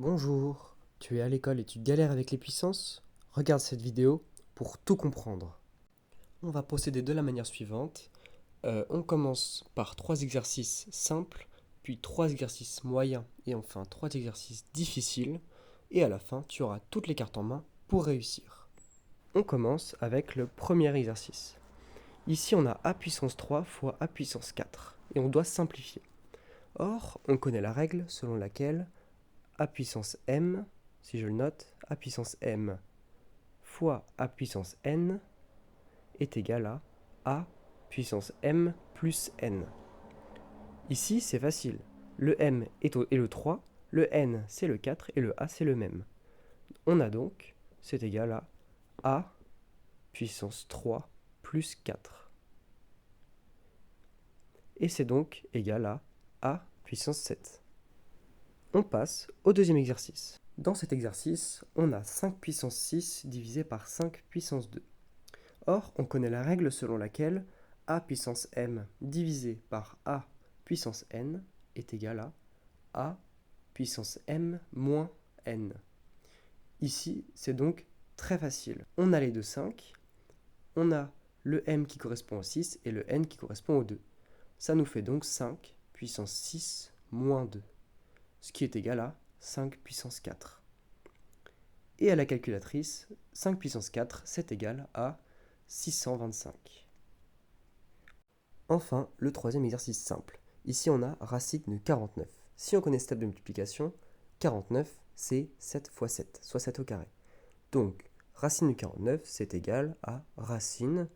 Bonjour, tu es à l'école et tu galères avec les puissances? Regarde cette vidéo pour tout comprendre. On va procéder de la manière suivante. On commence par 3 exercices simples, puis 3 exercices moyens et enfin 3 exercices difficiles. Et à la fin, tu auras toutes les cartes en main pour réussir. On commence avec le premier exercice. Ici, on a a puissance 3 fois a puissance 4 et on doit simplifier. Or, on connaît la règle selon laquelle a puissance m, si je le note, a puissance m fois a puissance n est égal à a puissance m plus n. Ici, c'est facile. Le m est le 3, le n c'est le 4 et le a c'est le même. On a donc, c'est égal à a puissance 3 plus 4. Et c'est donc égal à a puissance 7. On passe au deuxième exercice. Dans cet exercice, on a 5 puissance 6 divisé par 5 puissance 2. Or, on connaît la règle selon laquelle a puissance m divisé par a puissance n est égal à a puissance m moins n. Ici, c'est donc très facile. On a les deux 5, on a le m qui correspond au 6 et le n qui correspond au 2. Ça nous fait donc 5 puissance 6 moins 2, ce qui est égal à 5 puissance 4. Et à la calculatrice, 5 puissance 4, c'est égal à 625. Enfin, le troisième exercice simple. Ici, on a racine de 49. Si on connaît cette table de multiplication, 49, c'est 7 fois 7, soit 7 au carré. Donc, racine de 49, c'est égal à racine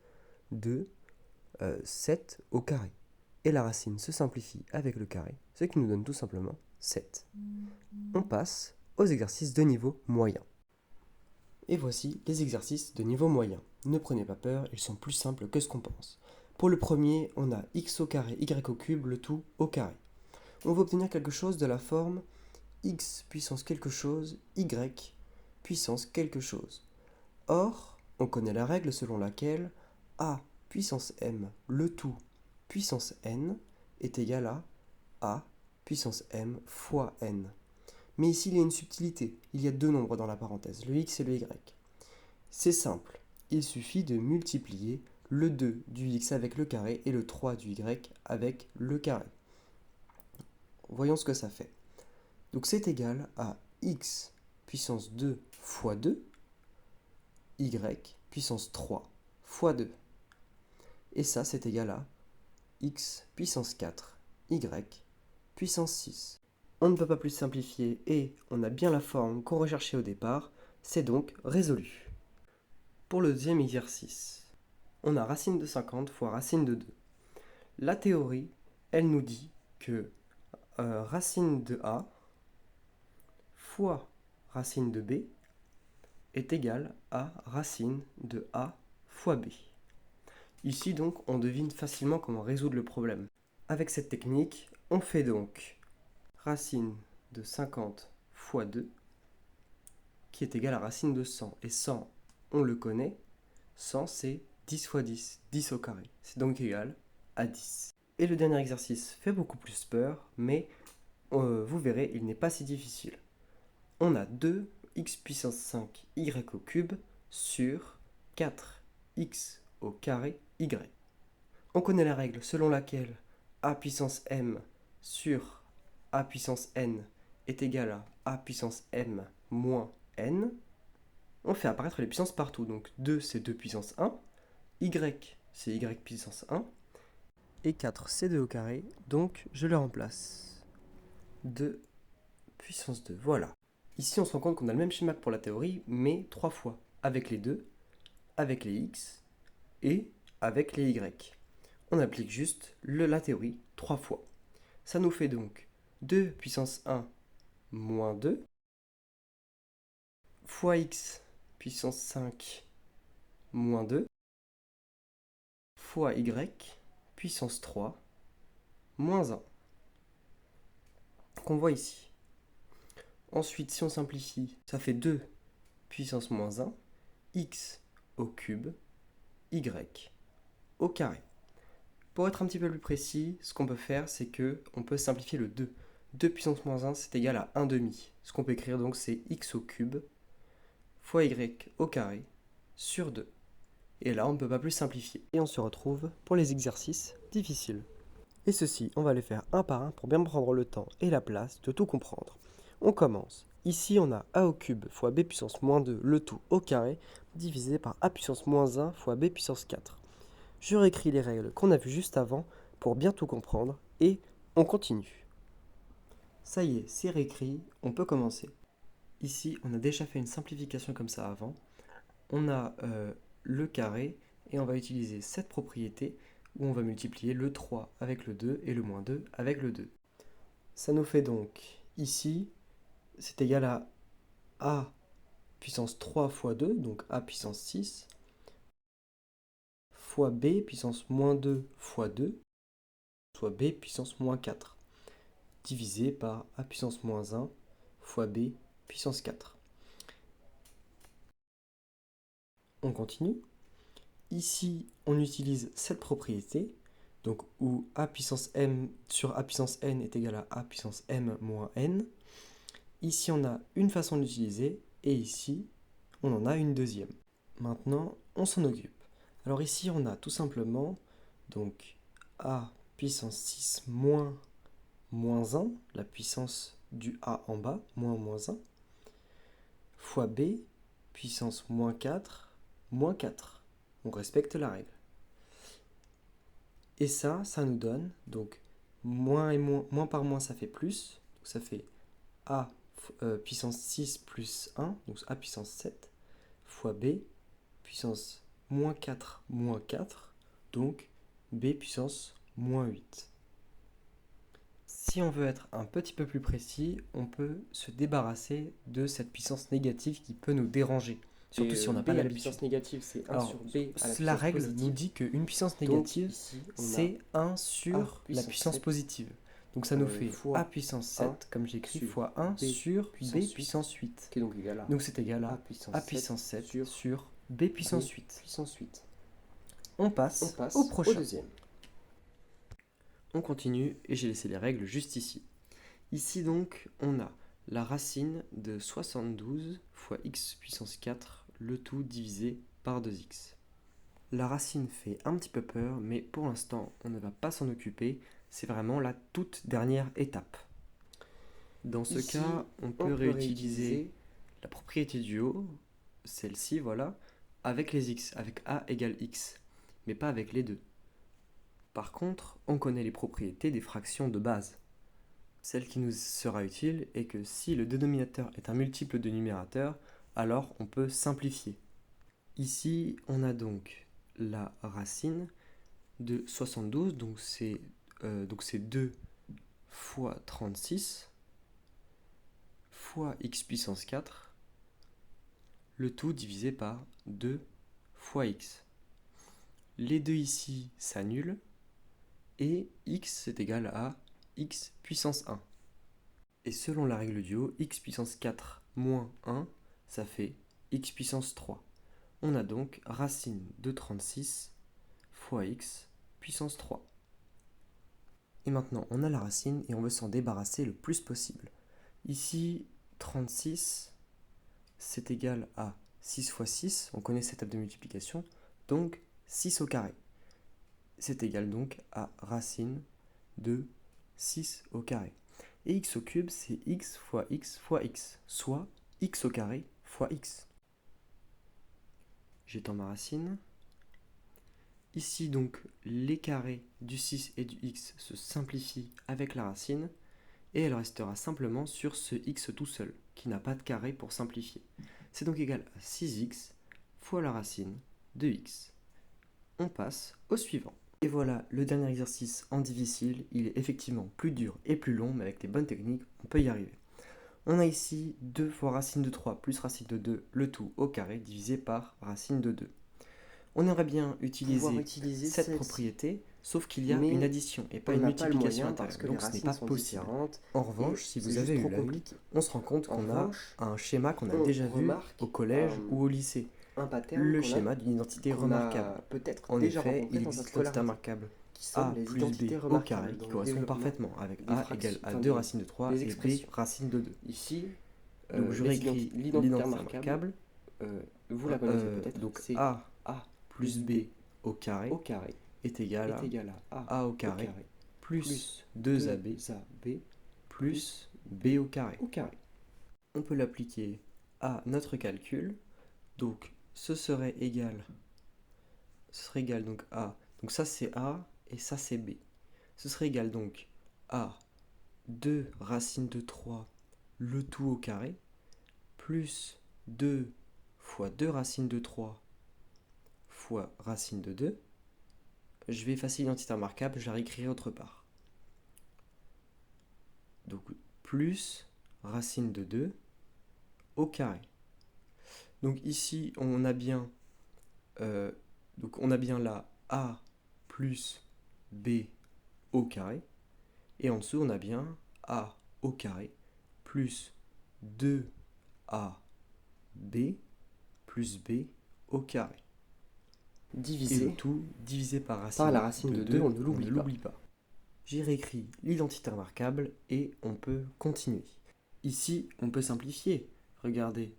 de 7 au carré. Et la racine se simplifie avec le carré, ce qui nous donne tout simplement 7. On passe aux exercices de niveau moyen. Et voici les exercices de niveau moyen. Ne prenez pas peur, ils sont plus simples que ce qu'on pense. Pour le premier, on a x au carré, y au cube, le tout au carré. On va obtenir quelque chose de la forme x puissance quelque chose, y puissance quelque chose. Or, on connaît la règle selon laquelle a puissance m, le tout puissance n, est égal à a puissance m fois n. Mais ici, il y a une subtilité. Il y a deux nombres dans la parenthèse, le x et le y. C'est simple. Il suffit de multiplier le 2 du x avec le carré et le 3 du y avec le carré. Voyons ce que ça fait. Donc c'est égal à x puissance 2 fois 2, y puissance 3 fois 2. Et ça, c'est égal à x puissance 4, y puissance 6. On ne peut pas plus simplifier et on a bien la forme qu'on recherchait au départ, c'est donc résolu. Pour le deuxième exercice, on a racine de 50 fois racine de 2. La théorie, elle nous dit que racine de a fois racine de b est égal à racine de a fois b. Ici donc, on devine facilement comment résoudre le problème. Avec cette technique, on fait donc racine de 50 fois 2 qui est égal à racine de 100. Et 100, on le connaît, 100 c'est 10 fois 10, 10 au carré. C'est donc égal à 10. Et le dernier exercice fait beaucoup plus peur, mais vous verrez, il n'est pas si difficile. On a 2x puissance 5 y au cube sur 4x au carré y. On connaît la règle selon laquelle a puissance m sur a puissance n est égal à a puissance m moins n. On fait apparaître les puissances partout. Donc 2 c'est 2 puissance 1, y c'est y puissance 1, et 4 c'est 2 au carré, donc je le remplace. 2 puissance 2, voilà. Ici on se rend compte qu'on a le même schéma que pour la théorie, mais 3 fois, avec les 2, avec les x et avec les y. On applique juste la théorie 3 fois. Ça nous fait donc 2 puissance 1 moins 2 fois x puissance 5 moins 2 fois y puissance 3 moins 1 qu'on voit ici. Ensuite, si on simplifie, ça fait 2 puissance moins 1, x au cube, y au carré. Pour être un petit peu plus précis, ce qu'on peut faire, c'est qu'on peut simplifier le 2. 2 puissance moins 1, c'est égal à 1 demi. Ce qu'on peut écrire donc, c'est x au cube fois y au carré sur 2. Et là, on ne peut pas plus simplifier. Et on se retrouve pour les exercices difficiles. Et ceci, on va les faire un par un pour bien prendre le temps et la place de tout comprendre. On commence. Ici, on a a au cube fois b puissance moins 2, le tout au carré, divisé par a puissance moins 1 fois b puissance 4. Je réécris les règles qu'on a vues juste avant pour bien tout comprendre et on continue. Ça y est, c'est réécrit, on peut commencer. Ici, on a déjà fait une simplification comme ça avant. On a le carré et on va utiliser cette propriété où on va multiplier le 3 avec le 2 et le moins 2 avec le 2. Ça nous fait donc ici, c'est égal à a puissance 3 fois 2, donc a puissance 6, fois b puissance moins 2 fois 2, soit b puissance moins 4, divisé par a puissance moins 1 fois b puissance 4. On continue. Ici, on utilise cette propriété, donc où a puissance m sur a puissance n est égal à a puissance m moins n. Ici, on a une façon d'utiliser, et ici, on en a une deuxième. Maintenant, on s'en occupe. Alors ici, on a tout simplement donc a puissance 6 moins 1, la puissance du a en bas, moins 1, fois b puissance moins 4, moins 4. On respecte la règle. Et ça nous donne, donc moins et moins par moins, ça fait plus. Donc ça fait a puissance 6 plus 1, donc a puissance 7, fois b puissance moins 4, donc b puissance moins 8. Si on veut être un petit peu plus précis, on peut se débarrasser de cette puissance négative qui peut nous déranger. Surtout si on n'a pas l'habitude. La puissance négative, c'est 1 sur b à la La règle positive. nous dit qu'une puissance négative, c'est 1 sur la puissance 7, positive. Donc ça nous fait fois a puissance 7, comme j'écris, fois 1 b sur puissance b puissance 8. qui est donc égal à Donc c'est égal à a puissance 7 sur b puissance 8. Puissance 8. On passe au Au prochain. deuxième. On continue et j'ai laissé les règles juste ici. Ici donc, on a la racine de 72 fois x puissance 4, le tout divisé par 2x. La racine fait un petit peu peur, mais pour l'instant, on ne va pas s'en occuper. C'est vraiment la toute dernière étape. Dans ce Ici, cas, on peut réutiliser la propriété du haut, celle-ci, voilà, avec les x, avec a égale x, mais pas avec les deux. Par contre, on connaît les propriétés des fractions de base. Celle qui nous sera utile est que si le dénominateur est un multiple de numérateur, alors on peut simplifier. Ici, on a donc la racine de 72, donc c'est 2 fois 36 fois x puissance 4, le tout divisé par 2 fois x. Les deux ici s'annulent, et x est égal à x puissance 1. Et selon la règle du haut, x puissance 4 moins 1, ça fait x puissance 3. On a donc racine de 36 fois x puissance 3. Et maintenant, on a la racine et on veut s'en débarrasser le plus possible. Ici, 36, c'est égal à 6 fois 6, on connaît cette table de multiplication, donc 6 au carré. C'est égal donc à racine de 6 au carré. Et x au cube, c'est x fois x fois x, soit x au carré fois x. J'étends ma racine. Ici donc, les carrés du 6 et du x se simplifient avec la racine, et elle restera simplement sur ce x tout seul, qui n'a pas de carré pour simplifier. C'est donc égal à 6x fois la racine de x. On passe au suivant. Et voilà, le dernier exercice en difficile, il est effectivement plus dur et plus long, mais avec les bonnes techniques, on peut y arriver. On a ici 2 fois racine de 3 plus racine de 2, le tout au carré, divisé par racine de 2. On aimerait bien utiliser cette propriété, sauf qu'il y a une addition et pas une multiplication intérieure, donc ce n'est pas possible. En revanche, si vous avez eu l'œil, on se rend compte qu'on a un schéma qu'on a déjà vu au collège ou au lycée. Le schéma d'une identité remarquable. En effet, il existe l'identité remarquable qui sont a les plus identités b au remarquables carré, dans qui le correspond développement parfaitement avec des a fractions, égale à enfin 2 racines de 3 des et b expressions. racine de 2. Ici, Donc je réécris l'identité l'identité remarquable, remarquable. vous la connaissez peut-être, Donc c'est a a plus b au carré au carré est égal à a au carré plus 2ab plus b au carré. On peut l'appliquer à notre calcul. Donc ce serait égal donc à, donc ça c'est a et ça c'est b. Ce serait égal donc à 2 racine de 3 le tout au carré plus 2 fois 2 racine de 3 fois racine de 2. Je vais effacer l'identité remarquable, je la réécrirai autre part. Donc plus racine de 2 au carré. Donc ici on a bien là a plus b au carré. Et en dessous on a bien a au carré plus 2ab plus b au carré. Et le tout divisé par la racine de 2, on ne l'oublie pas. J'ai réécrit l'identité remarquable et on peut continuer. Ici, on peut simplifier. Regardez.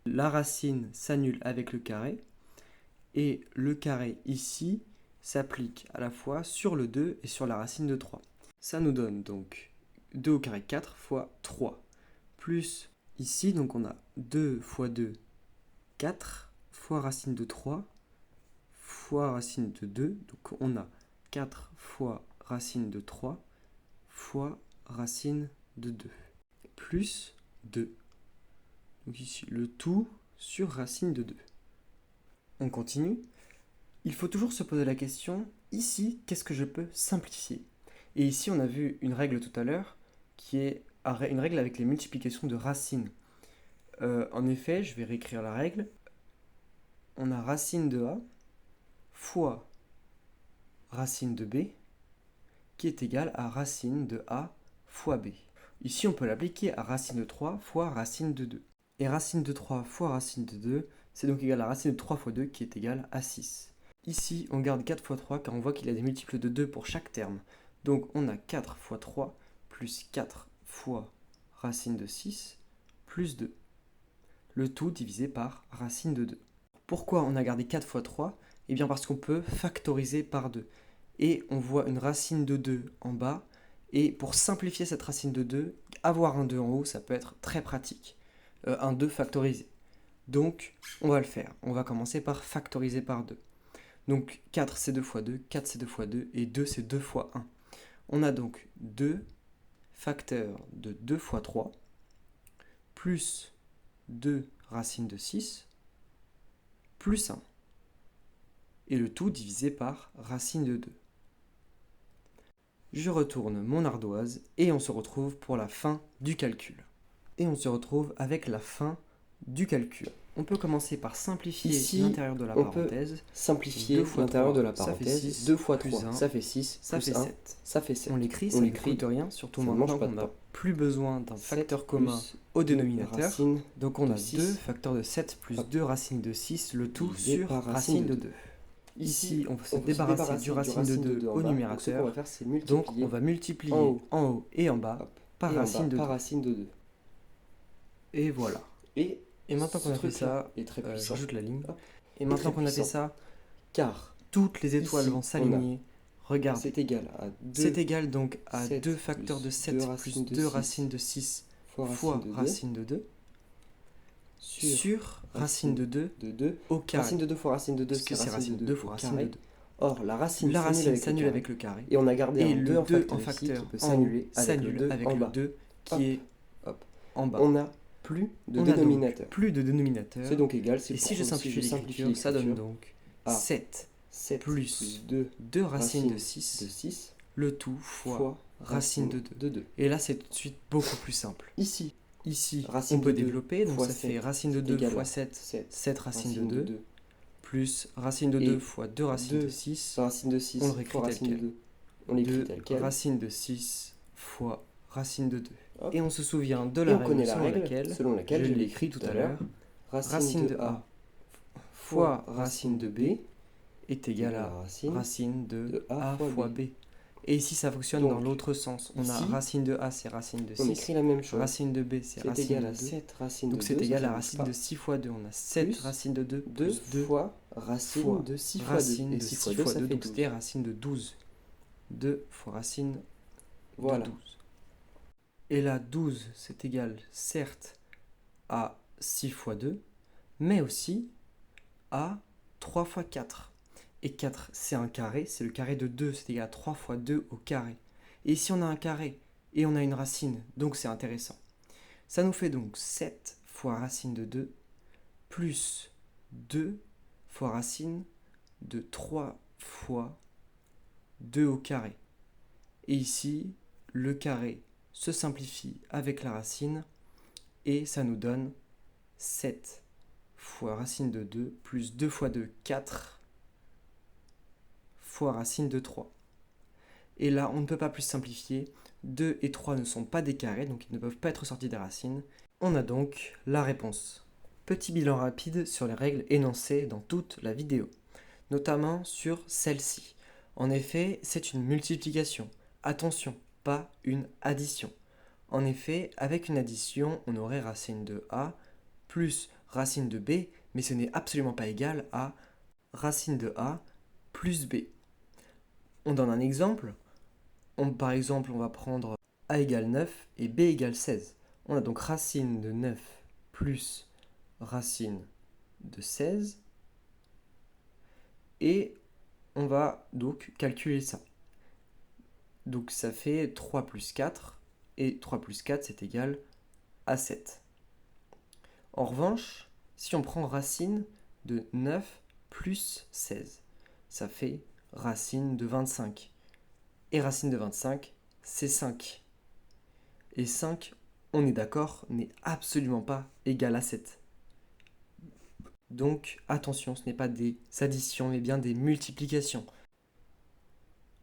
La racine s'annule avec le carré et le carré ici s'applique à la fois sur le 2 et sur la racine de 3. Ça nous donne donc 2 au carré 4 fois 3 plus ici, donc on a 2 fois 2, 4 fois racine de 3 fois racine de 2, donc on a 4 fois racine de 3 fois racine de 2, plus 2. Donc ici, le tout sur racine de 2. On continue. Il faut toujours se poser la question, ici, qu'est-ce que je peux simplifier? Et ici, on a vu une règle tout à l'heure, qui est une règle avec les multiplications de racines. En effet, je vais réécrire la règle. On a racine de a fois racine de b qui est égal à racine de a fois b. Ici, on peut l'appliquer à racine de 3 fois racine de 2. Et racine de 3 fois racine de 2, c'est donc égal à racine de 3 fois 2 qui est égal à 6. Ici, on garde 4 fois 3 car on voit qu'il y a des multiples de 2 pour chaque terme. Donc on a 4 fois 3 plus 4 fois racine de 6 plus 2. Le tout divisé par racine de 2. Pourquoi on a gardé 4 fois 3 ? Eh bien parce qu'on peut factoriser par 2. Et on voit une racine de 2 en bas. Et pour simplifier cette racine de 2, avoir un 2 en haut, ça peut être très pratique. Un 2 factorisé. Donc, on va le faire. On va commencer par factoriser par 2. Donc, 4 c'est 2 fois 2, 4 c'est 2 fois 2, et 2 c'est 2 fois 1. On a donc 2 facteurs de 2 fois 3, plus 2 racine de 6, plus 1. Et le tout divisé par racine de 2. Je retourne mon ardoise et on se retrouve pour la fin du calcul. Et on se retrouve avec la fin du calcul. On peut commencer par simplifier l'intérieur de la parenthèse. Simplifier l'intérieur de la parenthèse. 2 fois 3, ça fait 6, ça fait 7. Ça fait 7. On l'écrit, ça ne coûte rien, surtout maintenant qu'on n'a plus besoin d'un facteur commun au dénominateur. Donc on a 2 facteurs de 7 plus 2 racines de 6, le tout sur racine de 2. Ici, on va se débarrasser du racine de 2 au numérateur. Donc on va multiplier en haut et en bas par racine de 2. Et voilà. Et maintenant qu'on a fait ça, je rajoute la ligne. Et maintenant qu'on a fait ça, car toutes les étoiles vont s'aligner. Regarde, c'est égal à 2. C'est égal donc à 2 facteurs de 7 plus 2 racines de 6 fois racine de 2 sur racine de 2 au carré. Racine de 2 fois racine de 2, c'est racine de 2 fois racine de 2. Or, la racine s'annule avec le carré. Et on a gardé et un 2 en facteur qui peut s'annuler avec le 2 qui est en bas. On n'a plus de dénominateur. C'est donc égal. Et si je simplifie l'écriture, ça donne donc 7 plus 2 racines de 6, le tout fois racine de 2. Et là, c'est tout de suite beaucoup plus simple. Ici, on peut développer, donc ça fait racine de 2 fois 7, 7 racine de 2, plus racine de 2 fois 2 racines de 6, racine de 6 on le réécrit tel quel. Racine de 6 fois racine de 2. Hop. Et on se souvient de la règle selon laquelle je l'ai écrit tout à l'heure, racine de a fois racine de b est égal à racine de a fois b. Et ici, ça fonctionne Donc, dans l'autre sens. On a racine de a, c'est racine de 6. On écrit la même chose. Racine de b, c'est racine égal de à 2. 7 racines Donc de 2. c'est égal à racine de 6 fois 2. On a 7 racines de 2 plus 2 fois racine de 6 fois 2. Racine de 6 fois 2, ça fait 12. C'était racine de 12. 2 fois racine de 12. Et là, 12, c'est égal, certes, à 6 fois 2, mais aussi à 3 fois 4. Et 4, c'est un carré, c'est le carré de 2, c'est égal à 3 fois 2 au carré. Et ici, on a un carré, et on a une racine, donc c'est intéressant. Ça nous fait donc 7 fois racine de 2, plus 2 fois racine de 3 fois 2 au carré. Et ici, le carré se simplifie avec la racine, et ça nous donne 7 fois racine de 2, plus 2 fois 2, 4 fois racine de 3. Et là, on ne peut pas plus simplifier. 2 et 3 ne sont pas des carrés, donc ils ne peuvent pas être sortis des racines. On a donc la réponse. Petit bilan rapide sur les règles énoncées dans toute la vidéo, notamment sur celle-ci. En effet, c'est une multiplication. Attention, pas une addition. En effet, avec une addition, on aurait racine de a plus racine de b, mais ce n'est absolument pas égal à racine de a plus b. On donne un exemple. Par exemple, on va prendre a égale 9 et b égale 16. On a donc racine de 9 plus racine de 16. Et on va donc calculer ça. Donc ça fait 3 plus 4. Et 3 plus 4, c'est égal à 7. En revanche, si on prend racine de 9 plus 16, ça fait racine de 25. Et racine de 25, c'est 5. Et 5, on est d'accord, n'est absolument pas égal à 7. Donc attention, ce n'est pas des additions, mais bien des multiplications.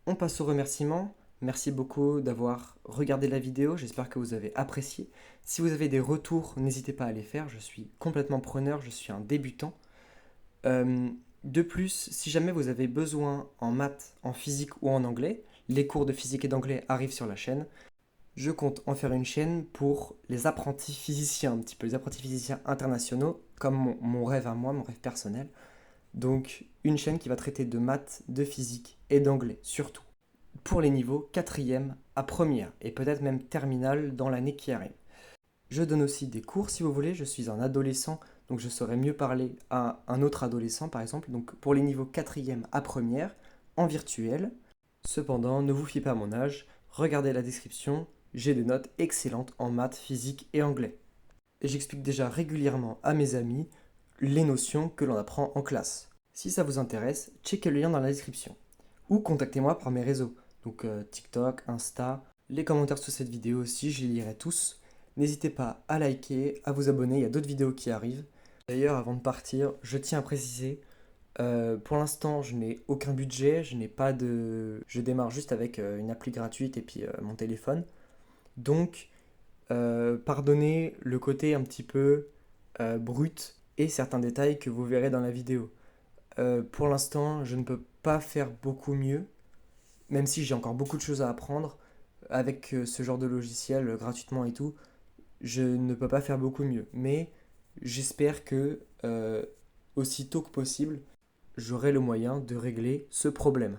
On passe aux remerciements. Merci beaucoup d'avoir regardé la vidéo, j'espère que vous avez apprécié. Si vous avez des retours, n'hésitez pas à les faire, je suis complètement preneur, je suis un débutant. De plus, si jamais vous avez besoin en maths, en physique ou en anglais, les cours de physique et d'anglais arrivent sur la chaîne. Je compte en faire une chaîne pour les apprentis physiciens, un petit peu les apprentis physiciens internationaux, comme mon rêve à moi, mon rêve personnel. Donc une chaîne qui va traiter de maths, de physique et d'anglais, surtout. Pour les niveaux 4e à 1er, et peut-être même terminale dans l'année qui arrive. Je donne aussi des cours si vous voulez, je suis un adolescent, donc je saurais mieux parler à un autre adolescent par exemple. Donc pour les niveaux 4e à 1er, en virtuel. Cependant, ne vous fiez pas à mon âge, regardez la description, j'ai des notes excellentes en maths, physique et anglais. Et j'explique déjà régulièrement à mes amis les notions que l'on apprend en classe. Si ça vous intéresse, checkez le lien dans la description. Ou contactez-moi par mes réseaux, donc TikTok, Insta, les commentaires sous cette vidéo aussi, je les lirai tous. N'hésitez pas à liker, à vous abonner, il y a d'autres vidéos qui arrivent. D'ailleurs, avant de partir, je tiens à préciser, pour l'instant, je n'ai aucun budget, je démarre juste avec une appli gratuite et puis mon téléphone. Donc, pardonnez le côté un petit peu brut et certains détails que vous verrez dans la vidéo. Pour l'instant, je ne peux pas faire beaucoup mieux, même si j'ai encore beaucoup de choses à apprendre avec ce genre de logiciel gratuitement et tout. Je ne peux pas faire beaucoup mieux, mais j'espère que aussitôt que possible, j'aurai le moyen de régler ce problème.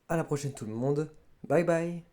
À la prochaine tout le monde, bye bye.